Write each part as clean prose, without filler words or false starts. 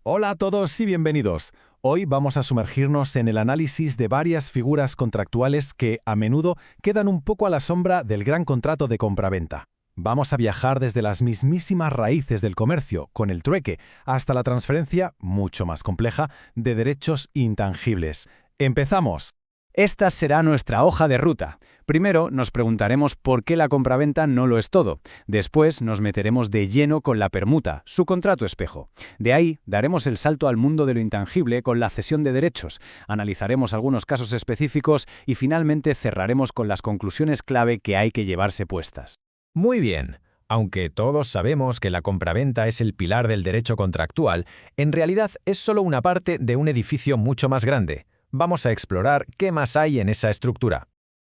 Hola a todos y bienvenidos. Hoy vamos a sumergirnos en el análisis de varias figuras contractuales que, a menudo, quedan un poco a la sombra del gran contrato de compraventa. Vamos a viajar desde las mismísimas raíces del comercio, con el trueque, hasta la transferencia, mucho más compleja, de derechos intangibles. ¡Empezamos! Esta será nuestra hoja de ruta. Primero nos preguntaremos por qué la compraventa no lo es todo. Después nos meteremos de lleno con la permuta, su contrato espejo. De ahí daremos el salto al mundo de lo intangible con la cesión de derechos, analizaremos algunos casos específicos y finalmente cerraremos con las conclusiones clave que hay que llevarse puestas. Muy bien. Aunque todos sabemos que la compraventa es el pilar del derecho contractual, en realidad es solo una parte de un edificio mucho más grande. Vamos a explorar qué más hay en esa estructura.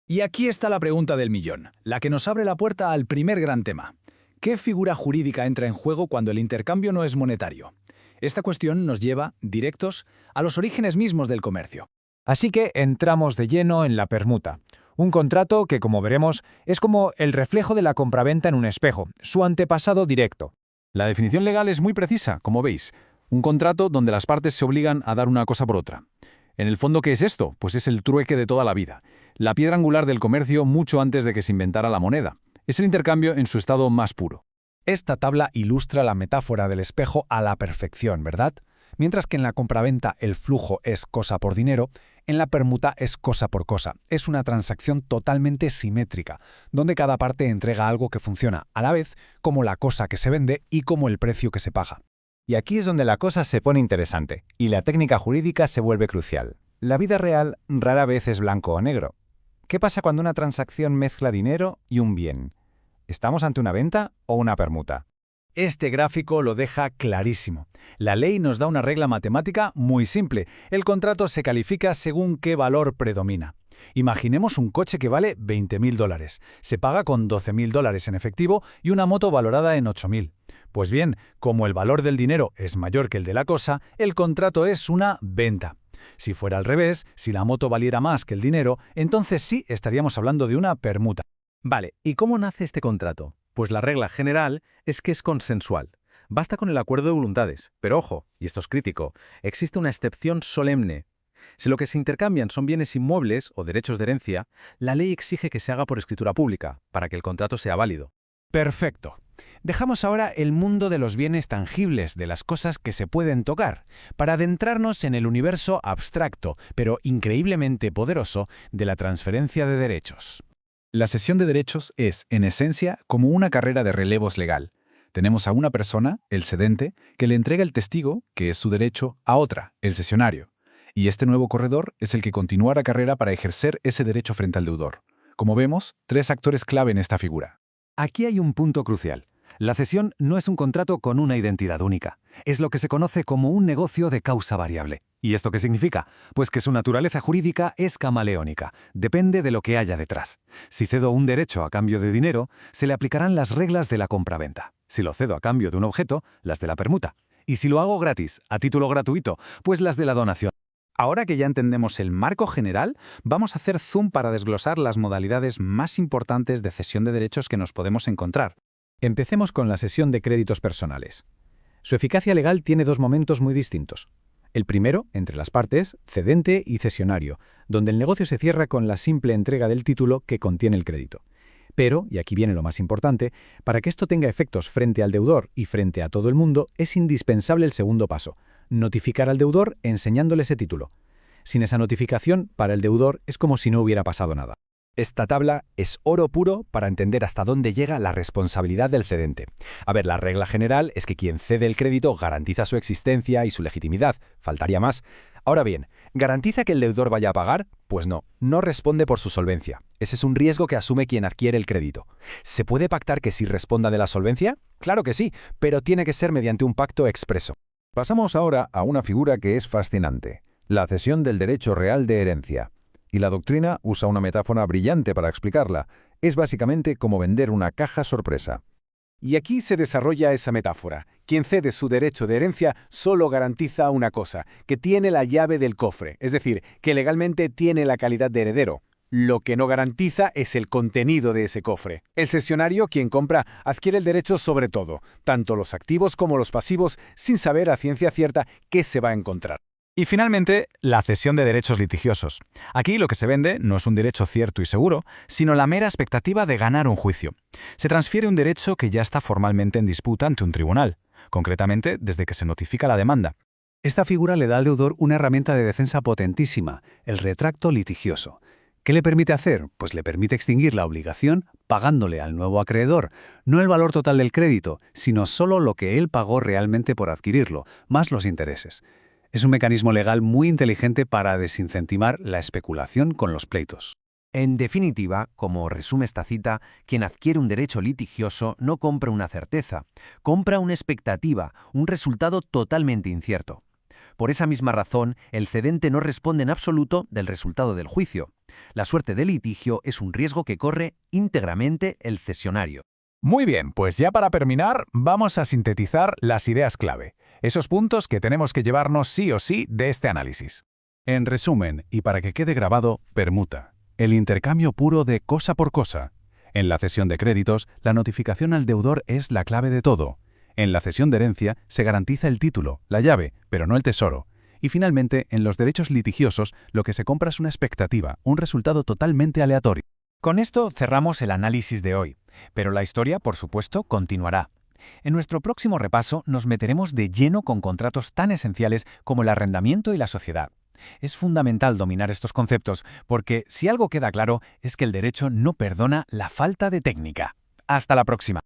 Y aquí está la pregunta del millón, la que nos abre la puerta al primer gran tema. ¿Qué figura jurídica entra en juego cuando el intercambio no es monetario? Esta cuestión nos lleva, directos, a los orígenes mismos del comercio. Así que entramos de lleno en la permuta. Un contrato que, como veremos, es como el reflejo de la compraventa en un espejo, su antepasado directo. La definición legal es muy precisa, como veis. Un contrato donde las partes se obligan a dar una cosa por otra. En el fondo, ¿qué es esto? Pues es el trueque de toda la vida. La piedra angular del comercio mucho antes de que se inventara la moneda. Es el intercambio en su estado más puro. Esta tabla ilustra la metáfora del espejo a la perfección, ¿verdad? Mientras que en la compraventa el flujo es cosa por dinero, en la permuta es cosa por cosa. Es una transacción totalmente simétrica, donde cada parte entrega algo que funciona a la vez como la cosa que se vende y como el precio que se paga. Y aquí es donde la cosa se pone interesante, y la técnica jurídica se vuelve crucial. La vida real rara vez es blanco o negro. ¿Qué pasa cuando una transacción mezcla dinero y un bien? ¿Estamos ante una venta o una permuta? Este gráfico lo deja clarísimo. La ley nos da una regla matemática muy simple. El contrato se califica según qué valor predomina. Imaginemos un coche que vale $20.000. Se paga con $12.000 en efectivo y una moto valorada en $8.000. Pues bien, como el valor del dinero es mayor que el de la cosa, el contrato es una venta. Si fuera al revés, si la moto valiera más que el dinero, entonces sí estaríamos hablando de una permuta. Vale, ¿y cómo nace este contrato? Pues la regla general es que es consensual. Basta con el acuerdo de voluntades. Pero ojo, y esto es crítico, existe una excepción solemne. Si lo que se intercambian son bienes inmuebles o derechos de herencia, la ley exige que se haga por escritura pública, para que el contrato sea válido. Perfecto. Dejamos ahora el mundo de los bienes tangibles, de las cosas que se pueden tocar, para adentrarnos en el universo abstracto, pero increíblemente poderoso, de la transferencia de derechos. La cesión de derechos es, en esencia, como una carrera de relevos legal. Tenemos a una persona, el cedente, que le entrega el testigo, que es su derecho, a otra, el cesionario. Y este nuevo corredor es el que continúa la carrera para ejercer ese derecho frente al deudor. Como vemos, tres actores clave en esta figura. Aquí hay un punto crucial. La cesión no es un contrato con una identidad única. Es lo que se conoce como un negocio de causa variable. ¿Y esto qué significa? Pues que su naturaleza jurídica es camaleónica. Depende de lo que haya detrás. Si cedo un derecho a cambio de dinero, se le aplicarán las reglas de la compraventa. Si lo cedo a cambio de un objeto, las de la permuta. Y si lo hago gratis, a título gratuito, pues las de la donación. Ahora que ya entendemos el marco general, vamos a hacer zoom para desglosar las modalidades más importantes de cesión de derechos que nos podemos encontrar. Empecemos con la cesión de créditos personales. Su eficacia legal tiene dos momentos muy distintos. El primero, entre las partes, cedente y cesionario, donde el negocio se cierra con la simple entrega del título que contiene el crédito. Pero, y aquí viene lo más importante, para que esto tenga efectos frente al deudor y frente a todo el mundo, es indispensable el segundo paso, notificar al deudor enseñándole ese título. Sin esa notificación, para el deudor es como si no hubiera pasado nada. Esta tabla es oro puro para entender hasta dónde llega la responsabilidad del cedente. A ver, la regla general es que quien cede el crédito garantiza su existencia y su legitimidad. Faltaría más. Ahora bien, ¿garantiza que el deudor vaya a pagar? Pues no, no responde por su solvencia. Ese es un riesgo que asume quien adquiere el crédito. ¿Se puede pactar que sí responda de la solvencia? Claro que sí, pero tiene que ser mediante un pacto expreso. Pasamos ahora a una figura que es fascinante, la cesión del derecho real de herencia. Y la doctrina usa una metáfora brillante para explicarla. Es básicamente como vender una caja sorpresa. Y aquí se desarrolla esa metáfora. Quien cede su derecho de herencia solo garantiza una cosa, que tiene la llave del cofre, es decir, que legalmente tiene la calidad de heredero. Lo que no garantiza es el contenido de ese cofre. El cesionario, quien compra, adquiere el derecho sobre todo, tanto los activos como los pasivos, sin saber a ciencia cierta qué se va a encontrar. Y finalmente, la cesión de derechos litigiosos. Aquí lo que se vende no es un derecho cierto y seguro, sino la mera expectativa de ganar un juicio. Se transfiere un derecho que ya está formalmente en disputa ante un tribunal, concretamente desde que se notifica la demanda. Esta figura le da al deudor una herramienta de defensa potentísima, el retracto litigioso. ¿Qué le permite hacer? Pues le permite extinguir la obligación pagándole al nuevo acreedor, no el valor total del crédito, sino solo lo que él pagó realmente por adquirirlo, más los intereses. Es un mecanismo legal muy inteligente para desincentivar la especulación con los pleitos. En definitiva, como resume esta cita, quien adquiere un derecho litigioso no compra una certeza, compra una expectativa, un resultado totalmente incierto. Por esa misma razón, el cedente no responde en absoluto del resultado del juicio. La suerte del litigio es un riesgo que corre íntegramente el cesionario. Muy bien, pues ya para terminar, vamos a sintetizar las ideas clave, esos puntos que tenemos que llevarnos sí o sí de este análisis. En resumen, y para que quede grabado, permuta. El intercambio puro de cosa por cosa. En la cesión de créditos, la notificación al deudor es la clave de todo. En la cesión de herencia se garantiza el título, la llave, pero no el tesoro. Y finalmente, en los derechos litigiosos, lo que se compra es una expectativa, un resultado totalmente aleatorio. Con esto cerramos el análisis de hoy, pero la historia, por supuesto, continuará. En nuestro próximo repaso nos meteremos de lleno con contratos tan esenciales como el arrendamiento y la sociedad. Es fundamental dominar estos conceptos, porque si algo queda claro es que el derecho no perdona la falta de técnica. Hasta la próxima.